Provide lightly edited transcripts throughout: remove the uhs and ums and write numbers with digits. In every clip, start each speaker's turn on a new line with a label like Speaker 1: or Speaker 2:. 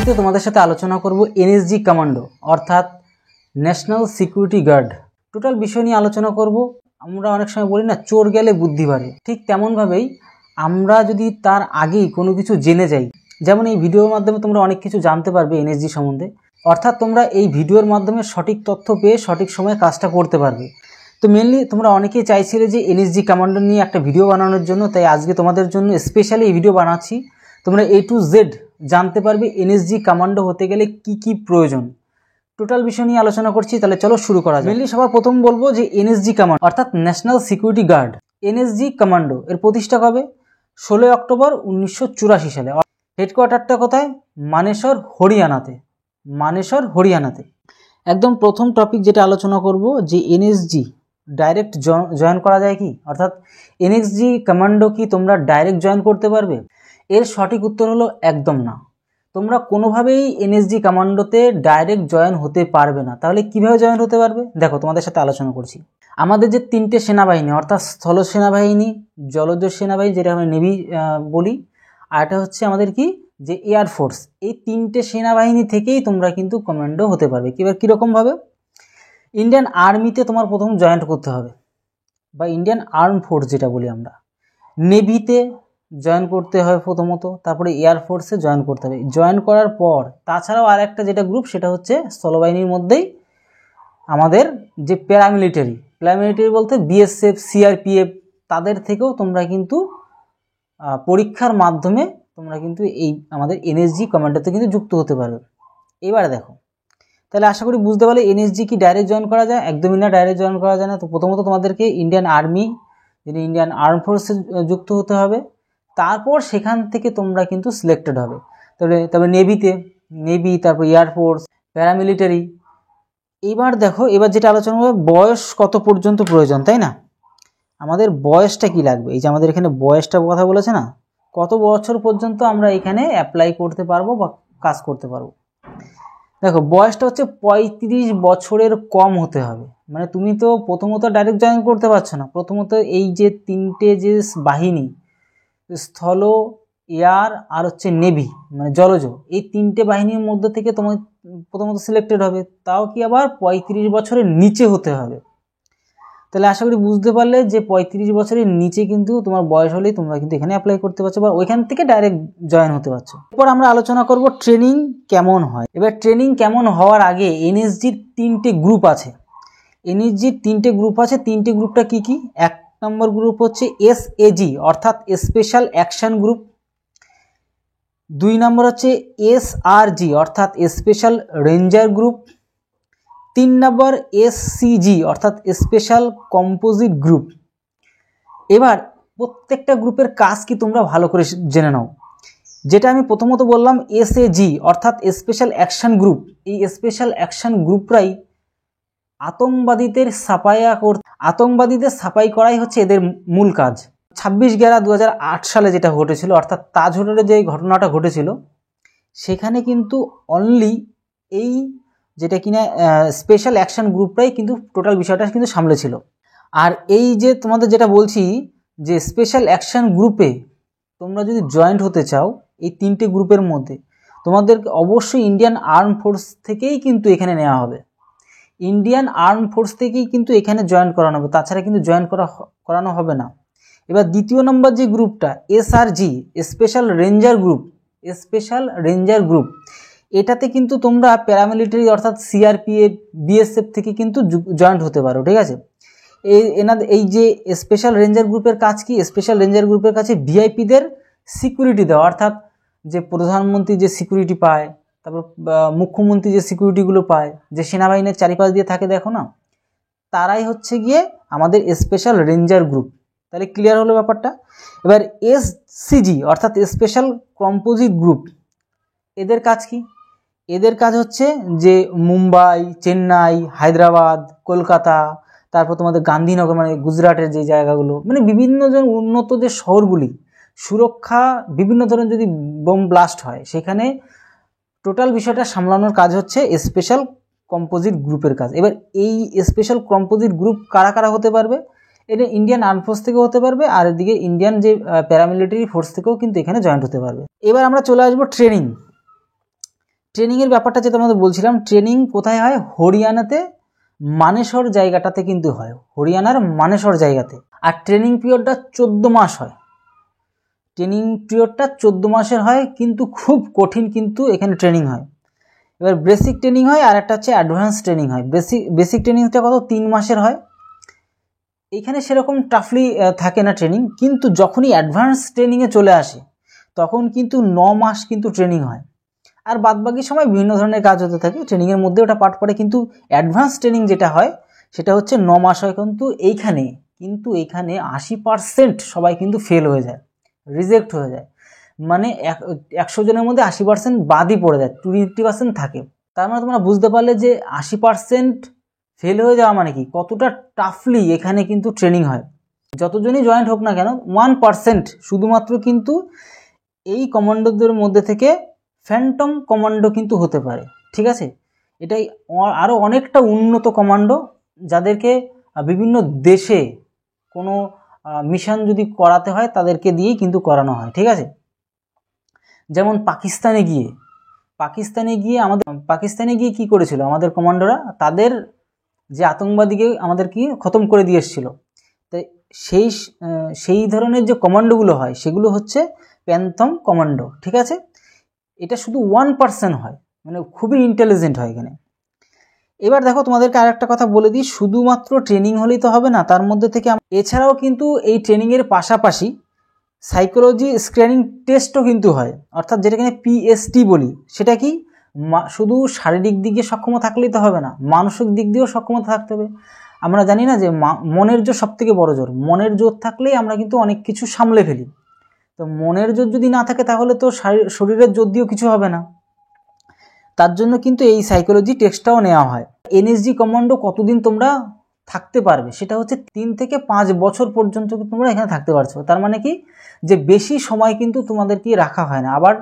Speaker 1: ভিডিওতে তোমাদের সাথে আলোচনা করব এনএসজি কমান্ডো অর্থাৎ ন্যাশনাল সিকিউরিটি গার্ড। টোটাল বিষয় নিয়ে আলোচনা করব। আমরা অনেক সময় বলি না, চোর গেলে বুদ্ধি বাড়ে, ঠিক তেমনভাবেই আমরা যদি তার আগেই কোনো কিছু জেনে যাই, যেমন এই ভিডিওর মাধ্যমে তোমরা অনেক কিছু জানতে পারবে এনএসজি সম্বন্ধে, অর্থাৎ তোমরা এই ভিডিওর মাধ্যমে সঠিক তথ্য পেয়ে সঠিক সময়ে কাজটা করতে পারবে। তো মেনলি তোমরা অনেকেই চাইছিলে যে এনএসজি কমান্ডো নিয়ে একটা ভিডিও বানানোর জন্য, তাই আজকে তোমাদের জন্য স্পেশালি এই ভিডিও বানাচ্ছি। তোমরা A to Z জানতে পারবে এনএসজি কমান্ডো হতে গেলে কি কি প্রয়োজন। টোটাল বিষয় নিয়ে আলোচনা করছি, তাহলে চলো শুরু করা যাক। মেনলি সবার প্রথম বলবো যে এনএসজি কমান্ডো অর্থাৎ national security guard, NSG commando এর প্রতিষ্ঠা কবে? 16 অক্টোবর 1984 সালে। হেডকোয়ার্টারটা কোথায়? মানেসর, হরিয়ানাতে। মানেসর, হরিয়ানাতে। একদম প্রথম টপিক যেটা আলোচনা করব যে এনএসজি ডাইরেক্ট জয়েন করা যায় কি, অর্থাৎ এনএসজি কমান্ডো কি তোমরা ডাইরেক্ট জয়েন করতে পারবে? এর সঠিক উত্তর হলো একদম না। তোমরা কোনোভাবেই এনএসজি কমান্ডোতে ডাইরেক্ট জয়েন হতে পারবে না। তাহলে কিভাবে জয়েন হতে পারবে? দেখো, তোমাদের সাথে আলোচনা করছি। আমাদের যে তিনটে সেনাবাহিনী, অর্থাৎ স্থল সেনাবাহিনী, জলজ সেনাবাহিনী যেটা আমরা নেভি বলি, আর এটা হচ্ছে আমাদের কি যে এয়ারফোর্স, এই তিনটে সেনাবাহিনী থেকেই তোমরা কিন্তু কমান্ডো হতে পারবে। কীরকমভাবে? ইন্ডিয়ান আর্মিতে তোমার প্রথম জয়েন করতে হবে, বা ইন্ডিয়ান আর্ম ফোর্স যেটা বলি আমরা। নেভিতে জয়েন করতে হয় প্রথমত, তারপরে এয়ারফোর্সে জয়েন করতে হবে। জয়েন করার পর তাছাড়াও আর একটা যেটা গ্রুপ, সেটা হচ্ছে স্থলবাহিনীর মধ্যেই আমাদের যে প্যারামিলিটারি বলতে বিএসএফ, সিআরপিএফ, তাদের থেকেও তোমরা কিন্তু পরীক্ষার মাধ্যমে তোমরা কিন্তু এই আমাদের এনএসজি কমান্ডোতে কিন্তু যুক্ত হতে পারবে। এবারে দেখো, তাহলে আশা করি বুঝতে পারলে এনএসজি কি ডাইরেক্ট জয়েন করা যায়? একদমই না, ডাইরেক্ট জয়েন করা যায় না। তো প্রথমত তোমাদেরকে ইন্ডিয়ান আর্মি, ইন্ডিয়ান আর্ম ফোর্সে যুক্ত হতে হবে, তারপর সেখান থেকে তোমরা কিন্তু সিলেক্টেড হবে। তবে নেভি, তারপর এয়ারফোর্স, প্যারামিলিটারি। এবার দেখো, এবার যেটা আলোচনা হবে, বয়স কত পর্যন্ত প্রয়োজন, তাই না? আমাদের বয়সটা কি লাগবে? এই যে আমাদের এখানে বয়সটা কথা বলেছে না, কত বছর পর্যন্ত আমরা এখানে অ্যাপ্লাই করতে পারবো বা কাজ করতে পারবো। দেখো, বয়সটা হচ্ছে 35 বছরের কম হতে হবে। মানে তুমি তো প্রথমত ডাইরেক্ট জয়েন করতে পারছো না। প্রথমত এই যে তিনটে যে বাহিনী, স্থল, এয়ার আর হচ্ছে নেভি মানে জলজ, এই তিনটে বাহিনীর মধ্যে থেকে তোমার প্রথমত সিলেক্টেড হবে, তাও কি আবার 35 বছরের নিচে হতে হবে। তাহলে আশা করি বুঝতে পারলে যে 35 বছরের নিচে কিন্তু তোমার বয়স হলেই তোমরা কিন্তু এখানে অ্যাপ্লাই করতে পারছো বা ওইখান থেকে ডাইরেক্ট জয়েন হতে পারছো। এরপর আমরা আলোচনা করব ট্রেনিং কেমন হয়। এবার ট্রেনিং কেমন হওয়ার আগে এনএসজির 3টে গ্রুপ আছে। এনএসজির 3টে গ্রুপ আছে। 3টে গ্রুপটা কি কি? 1 নম্বর গ্রুপ হচ্ছে এসএজি অর্থাৎ স্পেশাল অ্যাকশন গ্রুপ। 2 নম্বর হচ্ছে এসআরজি অর্থাৎ স্পেশাল রেঞ্জার গ্রুপ। 3 নম্বর এসসিজি অর্থাৎ স্পেশাল কম্পোজিট গ্রুপ। এবার প্রত্যেকটা গ্রুপের কাজ কি তোমরা ভালো করে জেনে নাও। যেটা আমি প্রথমত বললাম এসএজি অর্থাৎ স্পেশাল অ্যাকশন গ্রুপ, এই স্পেশাল অ্যাকশন গ্রুপরাই আতঙ্কবাদীদের সাফাই করাই হচ্ছে এদের মূল কাজ। 26/11/2008 সালে যেটা ঘটেছিল, অর্থাৎ তাজ হোটেলে যে ঘটনাটা ঘটেছিল, সেখানে কিন্তু অনলি এই যেটা কিনা স্পেশাল অ্যাকশন গ্রুপটাই কিন্তু টোটাল বিষয়টা কিন্তু সামলেছিল। আর এই যে তোমাদের যেটা বলছি যে স্পেশাল অ্যাকশন গ্রুপে তোমরা যদি জয়েন্ট হতে চাও, এই 3টে গ্রুপের মধ্যে তোমাদের অবশ্যই ইন্ডিয়ান আর্ম ফোর্স থেকেই কিন্তু এখানে নেওয়া হবে। ইন্ডিয়ান আর্ম ফোর্স থেকেই কিন্তু এখানে জয়েন করানো হবে, তাছাড়া কিন্তু জয়েন করানো হবে না। এবার দ্বিতীয় নম্বর যে গ্রুপটা এসআরজি স্পেশাল রেঞ্জার গ্রুপ, এটাতে কিন্তু তোমরা প্যারামিলিটারি অর্থাৎ সিআরপিএফ, বিএসএফ থেকে কিন্তু জয়েন্ট হতে পারো, ঠিক আছে? এই যে স্পেশাল রেঞ্জার গ্রুপের কাজ কি? স্পেশাল রেঞ্জার গ্রুপের কাছে ভিআইপিদের সিকিউরিটি দেওয়া, অর্থাৎ যে প্রধানমন্ত্রী যে সিকিউরিটি পায়, তারপর মুখ্যমন্ত্রী যে সিকিউরিটিগুলো পায়, যে সেনাবাহিনীর চারিপাশ দিয়ে থাকে দেখো না, তারাই হচ্ছে গিয়ে আমাদের স্পেশাল রেঞ্জার গ্রুপ। তাহলে ক্লিয়ার হলো ব্যাপারটা। এবার এসসিজি অর্থাৎ স্পেশাল কম্পোজিট গ্রুপ, এদের কাজ কি? এদের কাজ হচ্ছে যে মুম্বাই, চেন্নাই, হায়দ্রাবাদ, কলকাতা, তারপর তোমাদের গান্ধীনগর মানে গুজরাটের যে জায়গাগুলো, মানে বিভিন্ন জন উন্নত যে শহরগুলি, সুরক্ষা বিভিন্ন ধরনের যদি বোম ব্লাস্ট হয়, সেখানে টোটাল বিষয়টা সামলানোর কাজ হচ্ছে স্পেশাল কম্পোজিট গ্রুপের কাজ। এবার এই স্পেশাল কম্পোজিট গ্রুপ কারা কারা হতে পারবে? এটা ইন্ডিয়ান আর্ম ফোর্স থেকেও হতে পারবে, আর এদিকে ইন্ডিয়ান যে প্যারামিলিটারি ফোর্স থেকেও কিন্তু এখানে জয়েন্ট হতে পারবে। এবার আমরা চলে আসবো ট্রেনিং। ট্রেনিংয়ের ব্যাপারটা যেটা আমাদের বলছিলাম, ট্রেনিং কোথায় হয়? হরিয়ানাতে মানেসর জায়গাটাতে কিন্তু হয়, হরিয়ানার মানেসর জায়গাতে। আর ট্রেনিং পিরিয়ডটা 14 মাস হয়, ট্রেনিং পিরিয়ডটা 14 মাসের হয়, কিন্তু খুব কঠিন কিন্তু এখানে ট্রেনিং হয়। এবার বেসিক ট্রেনিং হয় আর একটা হচ্ছে অ্যাডভান্স ট্রেনিং হয়। বেসিক ট্রেনিংটা কত? 3 মাসের হয়। এইখানে সেরকম টাফলি থাকে না ট্রেনিং, কিন্তু যখনই অ্যাডভান্স ট্রেনিংয়ে চলে আসে তখন কিন্তু 9 মাস কিন্তু ট্রেনিং হয়। আর বাদবাকি সময় বিভিন্ন ধরনের কাজ হতে থাকে, ট্রেনিংয়ের মধ্যে ওটা পার্ট পড়ে। কিন্তু অ্যাডভান্স ট্রেনিং যেটা হয় সেটা হচ্ছে 9 মাস হয়। কিন্তু এইখানে 80% সবাই কিন্তু ফেল হয়ে যায়, রিজেক্ট হয়ে যায়। মানে 100 জনের মধ্যে 80% বাদই পড়ে যায়, 20% থাকে। তার মানে তোমরা বুঝতে পারলে যে 80% ফেল হয়ে যাওয়া মানে কি, কতটা টাফলি এখানে কিন্তু ট্রেনিং হয়। যতজনই জয়েন্ট হোক না কেন, 1% শুধুমাত্র কিন্তু এই কমান্ডোদের মধ্যে থেকে ফ্যান্টম কমান্ডো কিন্তু হতে পারে, ঠিক আছে? এটাই আরও অনেকটা উন্নত কমান্ডো, যাদেরকে বিভিন্ন দেশে কোনো মিশন যদি করাতে হয় তাদেরকে দিয়েই কিন্তু করানো হয়, ঠিক আছে? যেমন পাকিস্তানে গিয়ে কি করেছিল আমাদের কমান্ডোরা? তাদের যে আতঙ্কবাদীকে আমাদের কি খতম করে দিয়ে এসেছিল। তাই সেই ধরনের যে কমান্ডোগুলো হয় সেগুলো হচ্ছে প্যান্থম কমান্ডো, ঠিক আছে? এটা শুধু 1% হয়, মানে খুবই ইন্টেলিজেন্ট হয় এখানে। এবার দেখো, তোমাদেরকে আর একটা কথা বলে দিই, শুধুমাত্র ট্রেনিং হলেই তো হবে না, তার মধ্যে থেকে এছাড়াও কিন্তু এই ট্রেনিংয়ের পাশাপাশি সাইকোলজি স্ক্রিনিং টেস্টও কিন্তু হয়, অর্থাৎ যেটাকে পিএসটি বলি। সেটা কি, শুধু শারীরিক দিক দিয়ে সক্ষমতা থাকলেই তো হবে না, মানসিক দিক দিয়েও সক্ষমতা থাকতে হবে। আমরা জানি না যে মনের জোর সব থেকে বড় জোর, মনের জোর থাকলেই আমরা কিন্তু অনেক কিছু সামলে ফেলি। তো মনের জোর যদি না থাকে তাহলে তো শরীরের জোর দিয়েও কিছু হবে না। তার জন্য কিন্তু এই সাইকোলজি টেস্টটাও নেওয়া হয়। এনএসজি কমান্ডো কতদিন তোমরা থাকতে পারবে, সেটা হচ্ছে 3 থেকে 5 বছর পর্যন্ত তোমরা এখানে থাকতে পারছো। তার মানে কি, যে বেশি সময় কিন্তু তোমাদেরকে রাখা হয় না, আবার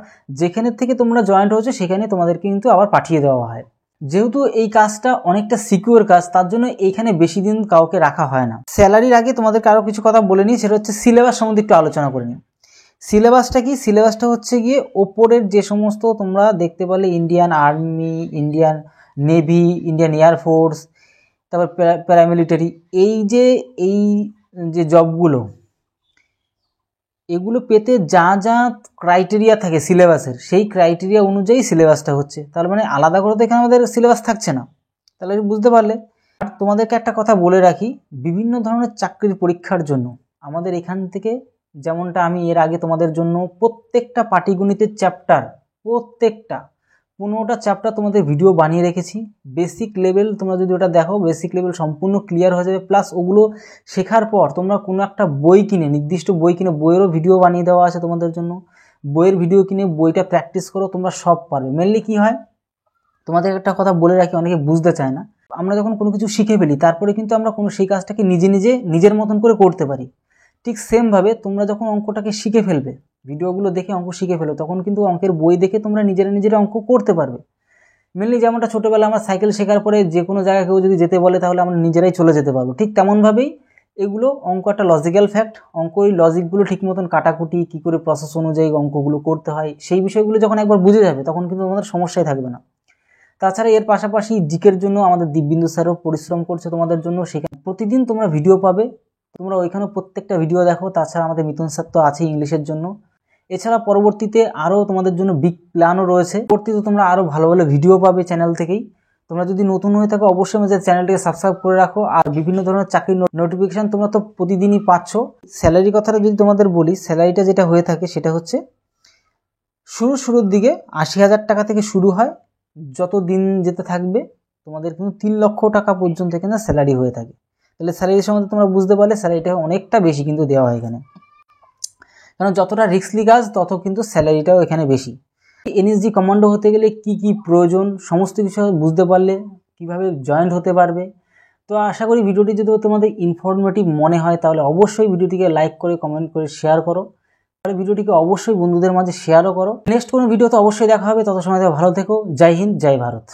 Speaker 1: যেখানে থেকে তোমরা জয়েন্ট হয়েছো সেখানে তোমাদেরকে কিন্তু আবার পাঠিয়ে দেওয়া হয়। যেহেতু এই কাজটা অনেকটা সিকিউর কাজ, তার জন্য এইখানে বেশি দিন কাউকে রাখা হয় না। স্যালারির আগে তোমাদেরকে আরও কিছু কথা বলে নিই, সেটা হচ্ছে সিলেবাস সম্বন্ধে একটু আলোচনা করে নিই। সিলেবাসটা কি? সিলেবাসটা হচ্ছে গিয়ে ওপরের যে সমস্ত তোমরা দেখতে পারলে, Indian army, Indian navy, Indian air force, তারপর প্যারামিলিটারি, এই যে জবগুলো, এগুলো পেতে যা যা ক্রাইটেরিয়া থাকে সিলেবাসের, সেই ক্রাইটেরিয়া অনুযায়ী সিলেবাসটা হচ্ছে। তার মানে আলাদা করে তো এখানে আমাদের সিলেবাস থাকছে না, তাহলে বুঝতে পারলে। আর তোমাদেরকে একটা কথা বলে রাখি, বিভিন্ন ধরনের চাকরির পরীক্ষার জন্য আমাদের এখান থেকে, যেমনটা আমি এর আগে তোমাদের জন্য প্রত্যেকটা পাটিগণিতের চ্যাপ্টার, প্রত্যেকটা 15টা চ্যাপ্টার তোমাদের ভিডিও বানিয়ে রেখেছি। বেসিক লেভেল তোমরা যদি ওটা দেখো, বেসিক লেভেল সম্পূর্ণ ক্লিয়ার হয়ে যাবে। প্লাস ওগুলো শেখার পর তোমরা কোনো একটা বই কিনে, নির্দিষ্ট বই কিনে, বইয়েরও ভিডিও বানিয়ে দেওয়া আছে তোমাদের জন্য। বইয়ের ভিডিও কিনে বইটা প্র্যাকটিস করো, তোমরা সব পারবে। মেনলি কি হয়, তোমাদের একটা কথা বলে রাখি, অনেকে বুঝতে চায় না, আমরা যখন কোনো কিছু শিখে ফেলি তারপরে কিন্তু আমরা সেই কাজটাকে নিজের মতন করে করতে পারি। ঠিক সেমভাবে তোমরা যখন অঙ্কটাকে শিখে ফেলবে, ভিডিওগুলো দেখে অঙ্ক শিখে ফেলো, তখন কিন্তু অঙ্কের বই দেখে তোমরা নিজেরা অঙ্ক করতে পারবে। মেনলি যেমনটা ছোটোবেলা আমরা সাইকেল শেখার পরে যে কোনো জায়গায় কেউ যদি যেতে বলে তাহলে আমরা নিজেরাই চলে যেতে পারবো, ঠিক তেমনভাবেই এগুলো অঙ্ক একটা লজিক্যাল ফ্যাক্ট। ওই লজিকগুলো ঠিক মতন কাটাকুটি কী করে প্রসেস অনুযায়ী অঙ্কগুলো করতে হয়, সেই বিষয়গুলো যখন একবার বুঝে যাবে তখন কিন্তু তোমাদের সমস্যাই থাকবে না। তাছাড়া এর পাশাপাশি জিকের জন্য আমাদের দিব্যেন্দু স্যারও পরিশ্রম করছে তোমাদের জন্য। সেখানে প্রতিদিন তোমরা ভিডিও পাবে, তোমরা ওইখানেও প্রত্যেকটা ভিডিও দেখো। তাছাড়া আমাদের মিথুন স্যার তো আছেই ইংলিশের জন্য। এছাড়া পরবর্তীতে আরও তোমাদের জন্য বিগ প্ল্যানও রয়েছে, পরবর্তীতে তোমরা আরও ভালো ভালো ভিডিও পাবে চ্যানেল থেকেই। তোমরা যদি নতুন হয়ে থাকো অবশ্যই আমাদের চ্যানেলটিকে সাবস্ক্রাইব করে রাখো। আর বিভিন্ন ধরনের চাকরির নোটিফিকেশান তোমরা তো প্রতিদিনই পাচ্ছ। স্যালারি কথাটা যদি তোমাদের বলি, স্যালারিটা যেটা হয়ে থাকে সেটা হচ্ছে শুরুর দিকে 80,000 টাকা থেকে শুরু হয়, যত দিন যেতে থাকবে তোমাদের কিন্তু 3 লক্ষ টাকা পর্যন্ত এখানে স্যালারি হয়ে থাকে। তাহলে স্যালারির সম্বন্ধে তোমরা বুঝতে পারলে স্যালারিটা অনেকটা বেশি কিন্তু দেওয়া হয় এখানে, কারণ যতটা রিস্কলি কাজ তত কিন্তু স্যালারিটাও এখানে বেশি। এনএসজি কমান্ডো হতে গেলে কি কি প্রয়োজন সমস্ত বিষয় বুঝতে পারলে কিভাবে জয়েন্ট হতে পারবে। তো আশা করি ভিডিওটি যদি তোমাদের ইনফরমেটিভ মনে হয় তাহলে অবশ্যই ভিডিওটিকে লাইক করে, কমেন্ট করে, শেয়ার করো। আর ভিডিওটিকে অবশ্যই বন্ধুদের মাঝে শেয়ারও করো। নেক্সট কোনো ভিডিওতে অবশ্যই দেখা হবে, তত সময় ভালো থেকো। জয় হিন্দ, জয় ভারত।